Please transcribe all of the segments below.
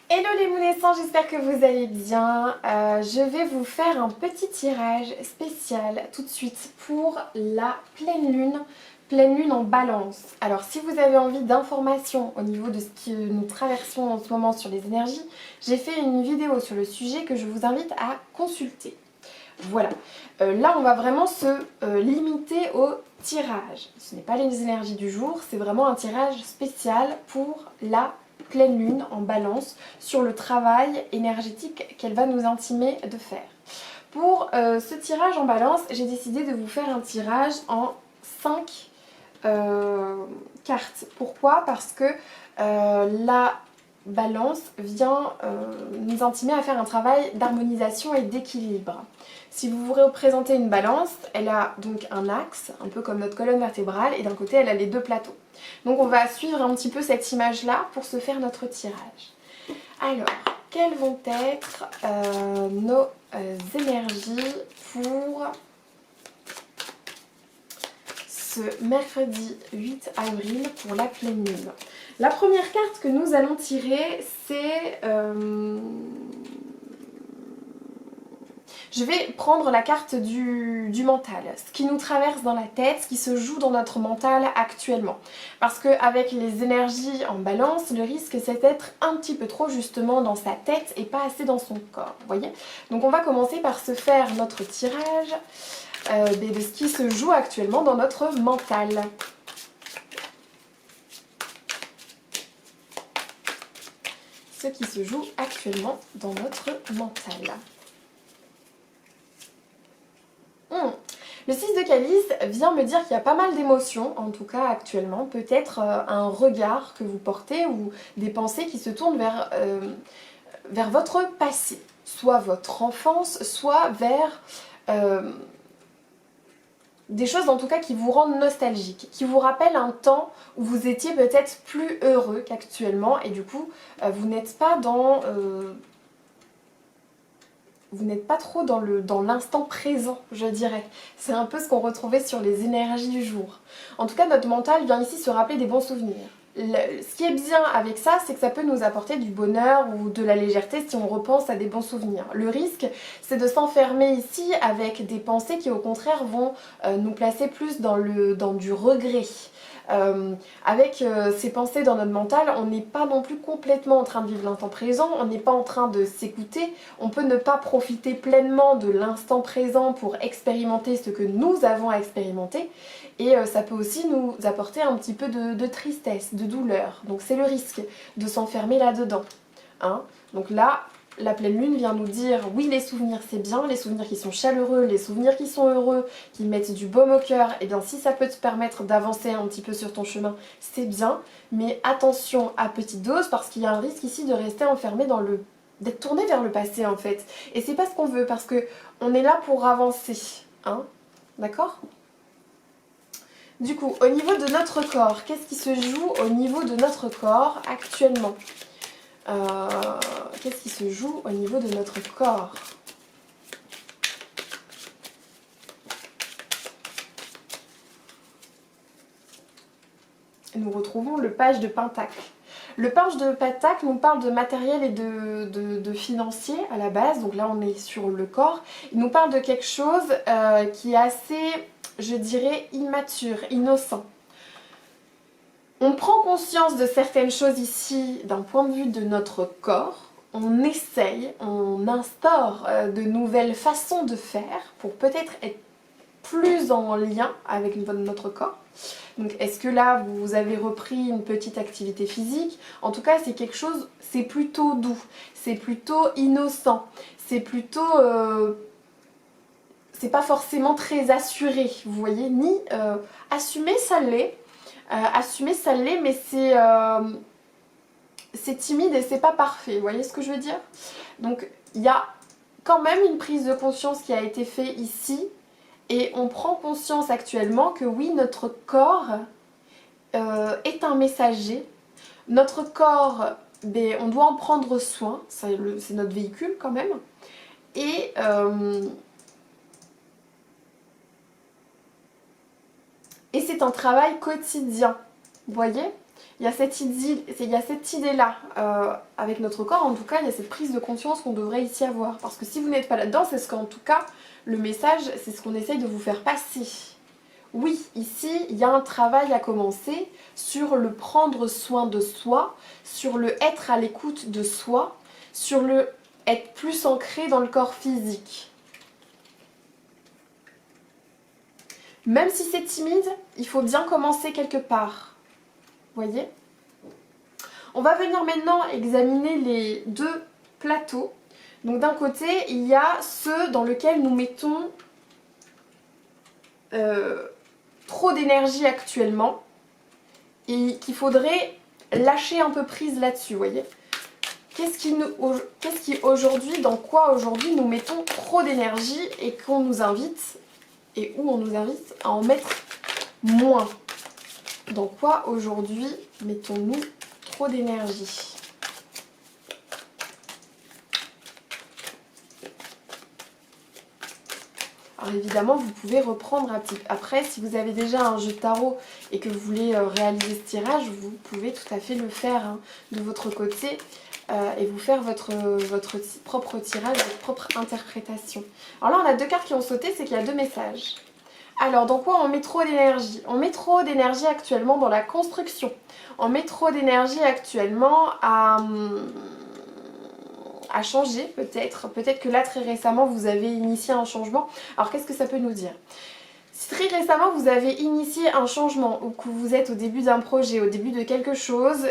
Hello les Mounessants, j'espère que vous allez bien. Je vais vous faire un petit tirage spécial tout de suite pour la pleine lune en balance. Alors si vous avez envie d'informations au niveau de ce que nous traversons en ce moment sur les énergies, j'ai fait une vidéo sur le sujet que je vous invite à consulter. Voilà, là on va vraiment se limiter au tirage. Ce n'est pas les énergies du jour, c'est vraiment un tirage spécial pour la pleine lune en balance sur le travail énergétique qu'elle va nous intimer de faire. Pour ce tirage en balance, j'ai décidé de vous faire un tirage en 5 cartes. Pourquoi? Parce que la balance vient nous intimer à faire un travail d'harmonisation et d'équilibre. Si vous vous représentez une balance, elle a donc un axe, un peu comme notre colonne vertébrale, et d'un côté elle a les deux plateaux. Donc on va suivre un petit peu cette image-là pour se faire notre tirage. Alors, quelles vont être nos énergies pour ce mercredi 8 avril pour la pleine lune? La première carte que nous allons tirer, c'est... je vais prendre la carte du mental, ce qui nous traverse dans la tête, ce qui se joue dans notre mental actuellement. Parce qu'avec les énergies en balance, le risque c'est d'être un petit peu trop justement dans sa tête et pas assez dans son corps, vous voyez? Donc on va commencer par se faire notre tirage de ce qui se joue actuellement dans notre mental. Ce qui se joue actuellement dans notre mental. Le 6 de calice vient me dire qu'il y a pas mal d'émotions, en tout cas actuellement. Peut-être un regard que vous portez ou des pensées qui se tournent vers votre passé. Soit votre enfance, soit vers des choses en tout cas qui vous rendent nostalgique, qui vous rappellent un temps où vous étiez peut-être plus heureux qu'actuellement et du coup vous n'êtes pas dans... vous n'êtes pas trop dans l'instant présent, je dirais. C'est un peu ce qu'on retrouvait sur les énergies du jour. En tout cas, notre mental vient ici se rappeler des bons souvenirs. Ce qui est bien avec ça, c'est que ça peut nous apporter du bonheur ou de la légèreté si on repense à des bons souvenirs. Le risque, c'est de s'enfermer ici avec des pensées qui au contraire vont nous placer plus dans du regret. Avec ces pensées dans notre mental, on n'est pas non plus complètement en train de vivre l'instant présent, on n'est pas en train de s'écouter, on peut ne pas profiter pleinement de l'instant présent pour expérimenter ce que nous avons à expérimenter et ça peut aussi nous apporter un petit peu de tristesse, de douleur. Donc c'est le risque de s'enfermer là-dedans. Hein? Donc là, la pleine lune vient nous dire oui, les souvenirs c'est bien, les souvenirs qui sont chaleureux, les souvenirs qui sont heureux, qui mettent du baume au cœur, et bien si ça peut te permettre d'avancer un petit peu sur ton chemin, c'est bien, mais attention à petite dose parce qu'il y a un risque ici de rester enfermé d'être tourné vers le passé en fait. Et c'est pas ce qu'on veut parce que on est là pour avancer, hein, d'accord? Du coup, au niveau de notre corps, qu'est-ce qui se joue au niveau de notre corps actuellement? Qu'est-ce qui se joue au niveau de notre corps? Nous retrouvons le page de Pentacle. Le page de Pentacle nous parle de matériel et de financier à la base, donc là on est sur le corps. Il nous parle de quelque chose qui est assez, je dirais, immature, innocent. On prend conscience de certaines choses ici d'un point de vue de notre corps, on essaye, on instaure de nouvelles façons de faire pour peut-être être plus en lien avec notre corps. Donc est-ce que là vous avez repris une petite activité physique? En tout cas c'est quelque chose, c'est plutôt doux, c'est plutôt innocent, c'est plutôt... c'est pas forcément très assuré, vous voyez, ni assumé ça l'est. Assumer ça l'est mais c'est timide et c'est pas parfait, vous voyez ce que je veux dire? Donc il y a quand même une prise de conscience qui a été faite ici et on prend conscience actuellement que oui, notre corps est un messager. Notre corps, ben, on doit en prendre soin, c'est notre véhicule quand même. Et c'est un travail quotidien, vous voyez? il y a cette idée-là avec notre corps, en tout cas, il y a cette prise de conscience qu'on devrait ici avoir. Parce que si vous n'êtes pas là-dedans, c'est ce qu'en tout cas, le message, c'est ce qu'on essaye de vous faire passer. Oui, ici, il y a un travail à commencer sur le prendre soin de soi, sur le être à l'écoute de soi, sur le être plus ancré dans le corps physique. Même si c'est timide, il faut bien commencer quelque part. Voyez ? On va venir maintenant examiner les deux plateaux. Donc d'un côté, il y a ceux dans lesquels nous mettons trop d'énergie actuellement et qu'il faudrait lâcher un peu prise là-dessus, vous voyez. Qu'est-ce qui aujourd'hui, dans quoi aujourd'hui nous mettons trop d'énergie et qu'on nous invite, et où on nous invite à en mettre moins? Dans quoi aujourd'hui mettons-nous trop d'énergie? Alors évidemment, vous pouvez reprendre un petit... Après, si vous avez déjà un jeu de tarot et que vous voulez réaliser ce tirage, vous pouvez tout à fait le faire hein, de votre côté et vous faire votre propre tirage, votre propre interprétation. Alors là, on a deux cartes qui ont sauté, c'est qu'il y a deux messages. Alors, dans quoi on met trop d'énergie? On met trop d'énergie actuellement dans la construction. On met trop d'énergie actuellement à changer peut-être. Peut-être que là, très récemment, vous avez initié un changement. Alors, qu'est-ce que ça peut nous dire? Si très récemment, vous avez initié un changement ou que vous êtes au début d'un projet, au début de quelque chose,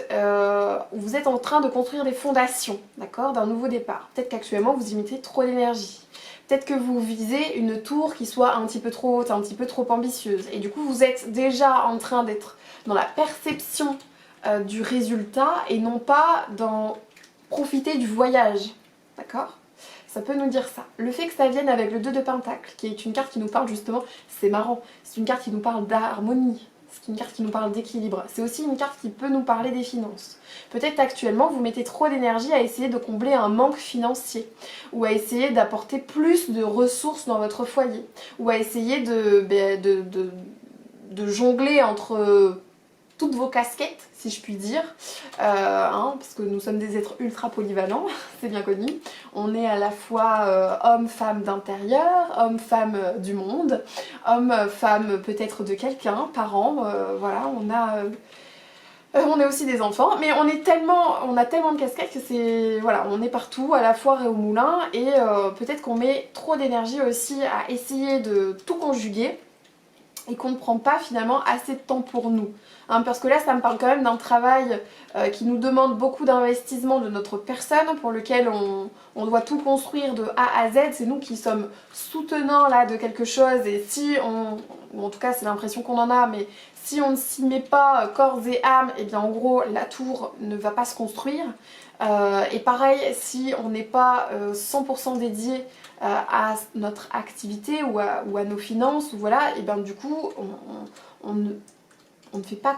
où vous êtes en train de construire des fondations, d'accord, d'un nouveau départ. Peut-être qu'actuellement, vous y mettez trop d'énergie. Peut-être que vous visez une tour qui soit un petit peu trop haute, un petit peu trop ambitieuse. Et du coup, vous êtes déjà en train d'être dans la perception du résultat et non pas dans profiter du voyage. D'accord ? Ça peut nous dire ça. Le fait que ça vienne avec le 2 de Pentacle, qui est une carte qui nous parle justement, c'est marrant, c'est une carte qui nous parle d'harmonie, c'est une carte qui nous parle d'équilibre. C'est aussi une carte qui peut nous parler des finances. Peut-être actuellement vous mettez trop d'énergie à essayer de combler un manque financier, ou à essayer d'apporter plus de ressources dans votre foyer, ou à essayer de jongler entre toutes vos casquettes, si je puis dire, parce que nous sommes des êtres ultra polyvalents, c'est bien connu. On est à la fois homme-femme d'intérieur, homme-femme du monde, homme-femme peut-être de quelqu'un, parent, voilà, on est aussi des enfants, mais on a tellement de casquettes que c'est, voilà, on est partout, à la foire et au moulin, et peut-être qu'on met trop d'énergie aussi à essayer de tout conjuguer, et qu'on ne prend pas finalement assez de temps pour nous. Hein, parce que là, ça me parle quand même d'un travail qui nous demande beaucoup d'investissement de notre personne, pour lequel on doit tout construire de A à Z. C'est nous qui sommes soutenants là de quelque chose, et si ou en tout cas c'est l'impression qu'on en a, mais si on ne s'y met pas corps et âme, et bien en gros la tour ne va pas se construire. Et pareil, si on n'est pas 100% dédié à notre activité ou à nos finances, ou voilà, et bien du coup on ne fait pas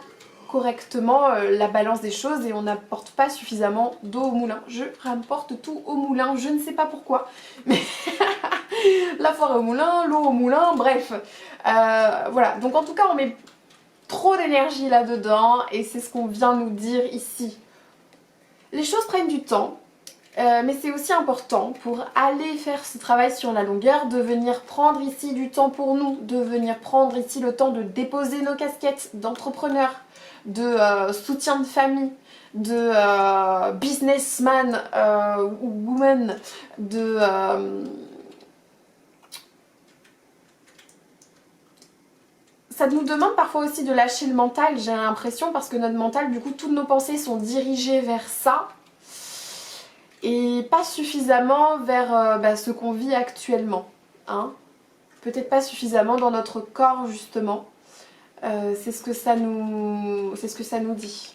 correctement la balance des choses et on n'apporte pas suffisamment d'eau au moulin. Je rapporte tout au moulin, je ne sais pas pourquoi, mais la foire au moulin, l'eau au moulin, bref. Voilà, donc en tout cas on met trop d'énergie là-dedans et c'est ce qu'on vient nous dire ici. Les choses prennent du temps. Mais c'est aussi important pour aller faire ce travail sur la longueur, de venir prendre ici du temps pour nous, de venir prendre ici le temps de déposer nos casquettes d'entrepreneur, de soutien de famille, de businessman ou woman, Ça nous demande parfois aussi de lâcher le mental, j'ai l'impression, parce que notre mental, du coup, toutes nos pensées sont dirigées vers ça. Et pas suffisamment vers ce qu'on vit actuellement. Hein. Peut-être pas suffisamment dans notre corps justement. C'est ce que ça nous dit.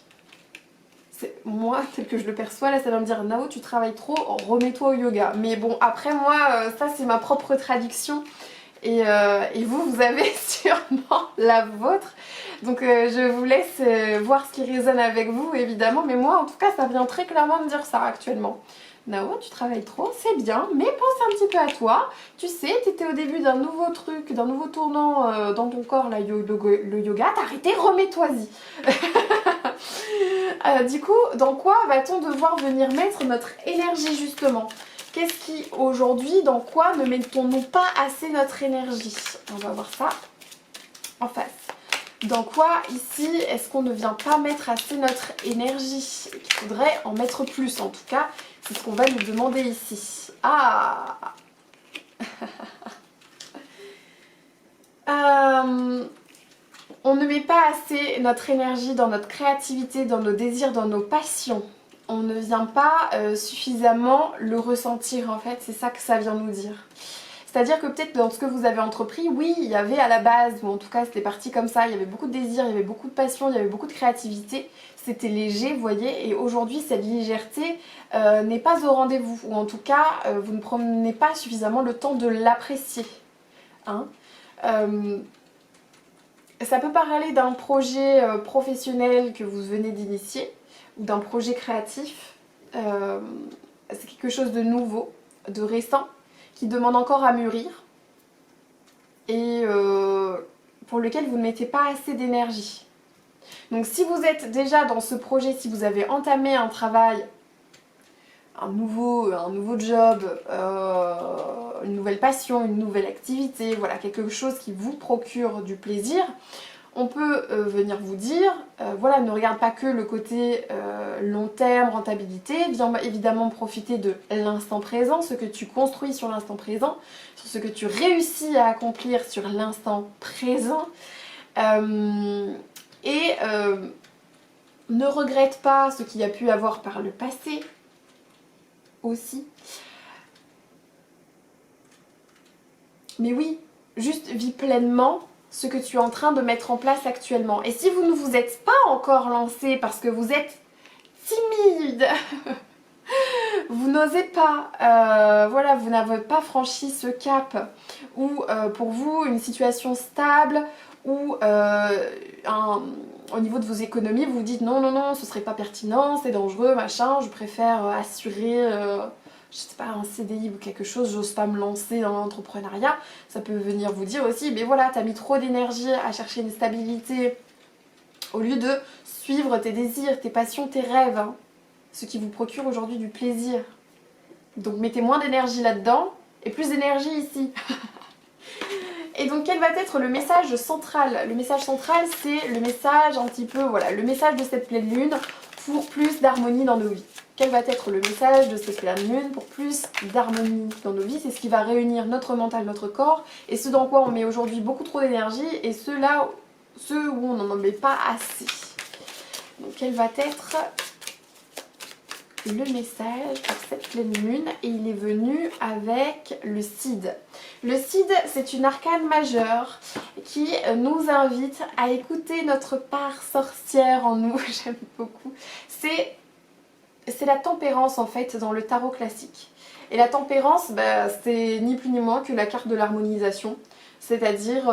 Moi, tel que je le perçois, là ça va me dire Nao, tu travailles trop, remets-toi au yoga. Mais bon, après moi, ça c'est ma propre traduction. Et vous avez sûrement la vôtre. Donc je vous laisse voir ce qui résonne avec vous évidemment. Mais moi en tout cas ça vient très clairement me dire ça actuellement. Nao, tu travailles trop, c'est bien, mais pense un petit peu à toi. Tu sais, tu étais au début d'un nouveau truc, d'un nouveau tournant dans ton corps, là, le yoga. T'as arrêté, remets-toi-y. Du coup, dans quoi va-t-on devoir venir mettre notre énergie justement? Qu'est-ce qui aujourd'hui, dans quoi ne mettons-nous pas assez notre énergie? On va voir ça en face. Dans quoi ici est-ce qu'on ne vient pas mettre assez notre énergie? Il faudrait en mettre plus en tout cas, c'est ce qu'on va nous demander ici. Ah on ne met pas assez notre énergie dans notre créativité, dans nos désirs, dans nos passions. On ne vient pas suffisamment le ressentir en fait, c'est ça que ça vient nous dire. C'est-à-dire que peut-être dans ce que vous avez entrepris, oui, il y avait à la base, ou en tout cas c'était parti comme ça, il y avait beaucoup de désir, il y avait beaucoup de passion, il y avait beaucoup de créativité, c'était léger, vous voyez, et aujourd'hui cette légèreté n'est pas au rendez-vous, ou en tout cas vous ne prenez pas suffisamment le temps de l'apprécier. Hein. Ça peut parler d'un projet professionnel que vous venez d'initier, ou d'un projet créatif. C'est quelque chose de nouveau, de récent, qui demande encore à mûrir et pour lequel vous ne mettez pas assez d'énergie. Donc si vous êtes déjà dans ce projet, si vous avez entamé un travail, un nouveau job, une nouvelle passion, une nouvelle activité, voilà, quelque chose qui vous procure du plaisir, on peut venir vous dire, voilà, ne regarde pas que le côté long terme, rentabilité, viens évidemment profiter de l'instant présent, ce que tu construis sur l'instant présent, sur ce que tu réussis à accomplir sur l'instant présent, et ne regrette pas ce qu'il y a pu avoir par le passé aussi. Mais oui, juste vis pleinement ce que tu es en train de mettre en place actuellement. Et si vous ne vous êtes pas encore lancé parce que vous êtes timide, vous n'osez pas, voilà, vous n'avez pas franchi ce cap, ou pour vous une situation stable, ou au niveau de vos économies, vous vous dites non, non, non, ce serait pas pertinent, c'est dangereux, machin, je préfère assurer... je sais pas, un CDI ou quelque chose, j'ose pas me lancer dans l'entrepreneuriat, ça peut venir vous dire aussi, mais voilà, t'as mis trop d'énergie à chercher une stabilité au lieu de suivre tes désirs, tes passions, tes rêves, hein, ce qui vous procure aujourd'hui du plaisir. Donc mettez moins d'énergie là-dedans et plus d'énergie ici. Et donc quel va être le message central? Le message central, c'est le message un petit peu, voilà, le message de cette pleine lune pour plus d'harmonie dans nos vies. Quel va être le message de cette pleine lune pour plus d'harmonie dans nos vies? C'est ce qui va réunir notre mental, notre corps, et ce dans quoi on met aujourd'hui beaucoup trop d'énergie, et ceux où on n'en met pas assez. Donc quel va être le message pour cette pleine lune? Et il est venu avec le Cid. Le Cid, c'est une arcane majeure qui nous invite à écouter notre part sorcière en nous. J'aime beaucoup. C'est la tempérance en fait dans le tarot classique. Et la tempérance, bah, c'est ni plus ni moins que la carte de l'harmonisation. C'est-à-dire,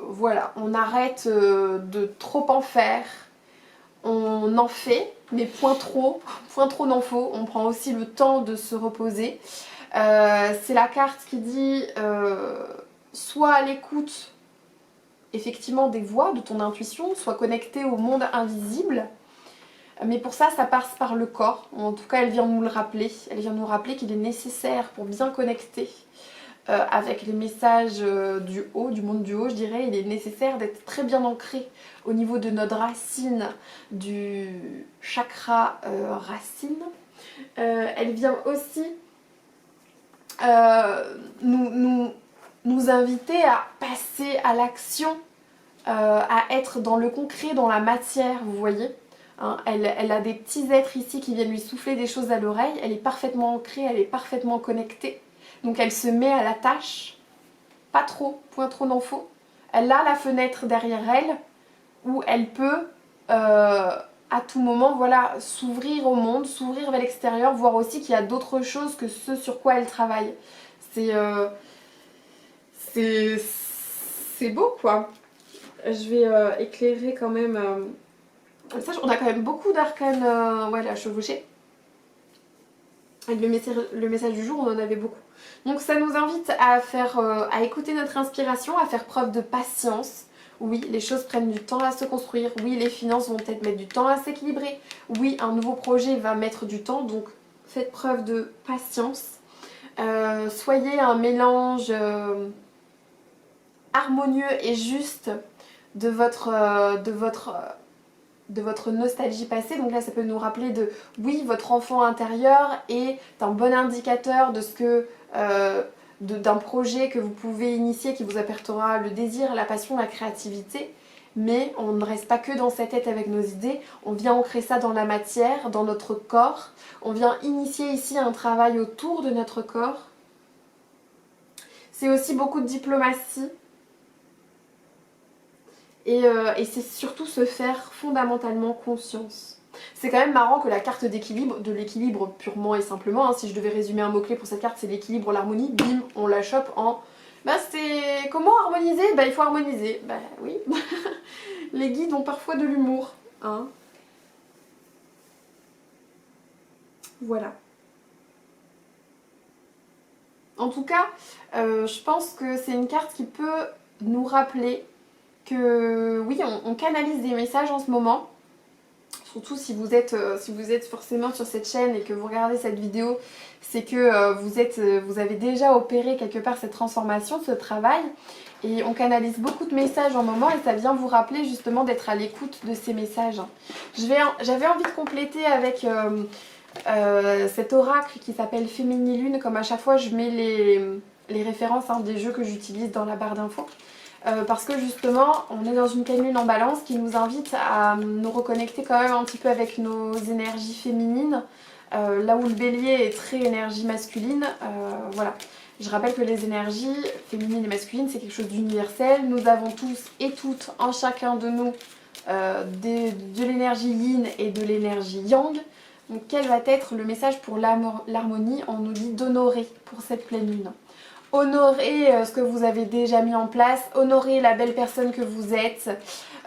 voilà, on arrête de trop en faire. On en fait, mais point trop n'en faut. On prend aussi le temps de se reposer. C'est la carte qui dit soit à l'écoute effectivement des voix de ton intuition, soit connecté au monde invisible. Mais pour ça, ça passe par le corps. En tout cas, elle vient nous le rappeler. Elle vient nous rappeler qu'il est nécessaire pour bien connecter avec les messages du haut, du monde du haut, je dirais, il est nécessaire d'être très bien ancré au niveau de notre racine, du chakra racine. Elle vient aussi nous inviter à passer à l'action, à être dans le concret, dans la matière, vous voyez. Hein, elle a des petits êtres ici qui viennent lui souffler des choses à l'oreille, elle est parfaitement ancrée, elle est parfaitement connectée. Donc elle se met à la tâche, pas trop, point trop n'en faut. Elle a la fenêtre derrière elle où elle peut à tout moment, voilà, s'ouvrir au monde, s'ouvrir vers l'extérieur, voir aussi qu'il y a d'autres choses que ce sur quoi elle travaille. C'est beau quoi. Je vais éclairer quand même. Ça, on a quand même beaucoup d'arcanes ouais, à chevaucher. Le message du jour, on en avait beaucoup. Donc ça nous invite à écouter notre inspiration, à faire preuve de patience Oui, les choses prennent du temps à se construire. Oui, les finances vont peut-être mettre du temps à s'équilibrer. Oui, un nouveau projet va mettre du temps, donc faites preuve de patience. Soyez un mélange harmonieux et juste de votre nostalgie passée. Donc là, ça peut nous rappeler de, oui, votre enfant intérieur est un bon indicateur de ce que, d'un projet que vous pouvez initier qui vous apportera le désir, la passion, la créativité. Mais on ne reste pas que dans sa tête avec nos idées, on vient ancrer ça dans la matière, dans notre corps. On vient initier ici un travail autour de notre corps. C'est aussi beaucoup de diplomatie. Et c'est surtout se faire fondamentalement confiance. C'est quand même marrant que la carte d'équilibre, de l'équilibre purement et simplement, hein, si je devais résumer un mot-clé pour cette carte, c'est l'équilibre, l'harmonie, bim, on la chope en... Bah c'est... Comment harmoniser? Bah il faut harmoniser. Bah oui. Les guides ont parfois de l'humour. Hein. Voilà. En tout cas, je pense que c'est une carte qui peut nous rappeler que oui, on canalise des messages en ce moment. Surtout si vous êtes forcément sur cette chaîne et que vous regardez cette vidéo, c'est que vous avez déjà opéré quelque part cette transformation, ce travail. Et on canalise beaucoup de messages en moment et ça vient vous rappeler justement d'être à l'écoute de ces messages. J'avais envie de compléter avec cet oracle qui s'appelle Féminilune. Comme à chaque fois, je mets les références des jeux que j'utilise dans la barre d'infos. Parce que justement on est dans une pleine lune en balance qui nous invite à nous reconnecter quand même un petit peu avec nos énergies féminines, là où le bélier est très énergie masculine. Voilà, je rappelle que les énergies féminines et masculines c'est quelque chose d'universel. Nous avons tous et toutes en chacun de nous de l'énergie yin et de l'énergie yang. Donc quel va être le message pour l'harmonie? On nous dit d'honorer pour cette pleine lune. Honorez ce que vous avez déjà mis en place, honorez la belle personne que vous êtes,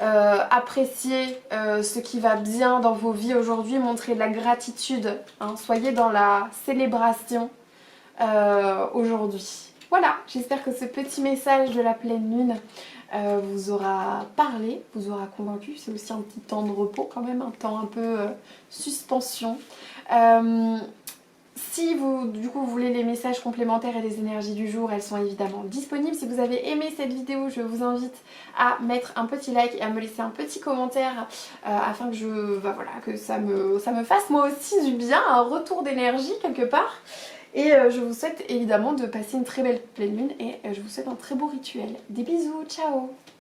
appréciez ce qui va bien dans vos vies aujourd'hui, montrez de la gratitude, hein, soyez dans la célébration aujourd'hui. Voilà, j'espère que ce petit message de la pleine lune vous aura parlé, vous aura convaincu. C'est aussi un petit temps de repos quand même, un temps un peu suspension. Si vous, du coup, vous voulez les messages complémentaires et les énergies du jour, elles sont évidemment disponibles. Si vous avez aimé cette vidéo, je vous invite à mettre un petit like et à me laisser un petit commentaire afin que que ça me fasse moi aussi du bien, un retour d'énergie quelque part. Et je vous souhaite évidemment de passer une très belle pleine lune et je vous souhaite un très beau rituel. Des bisous, ciao!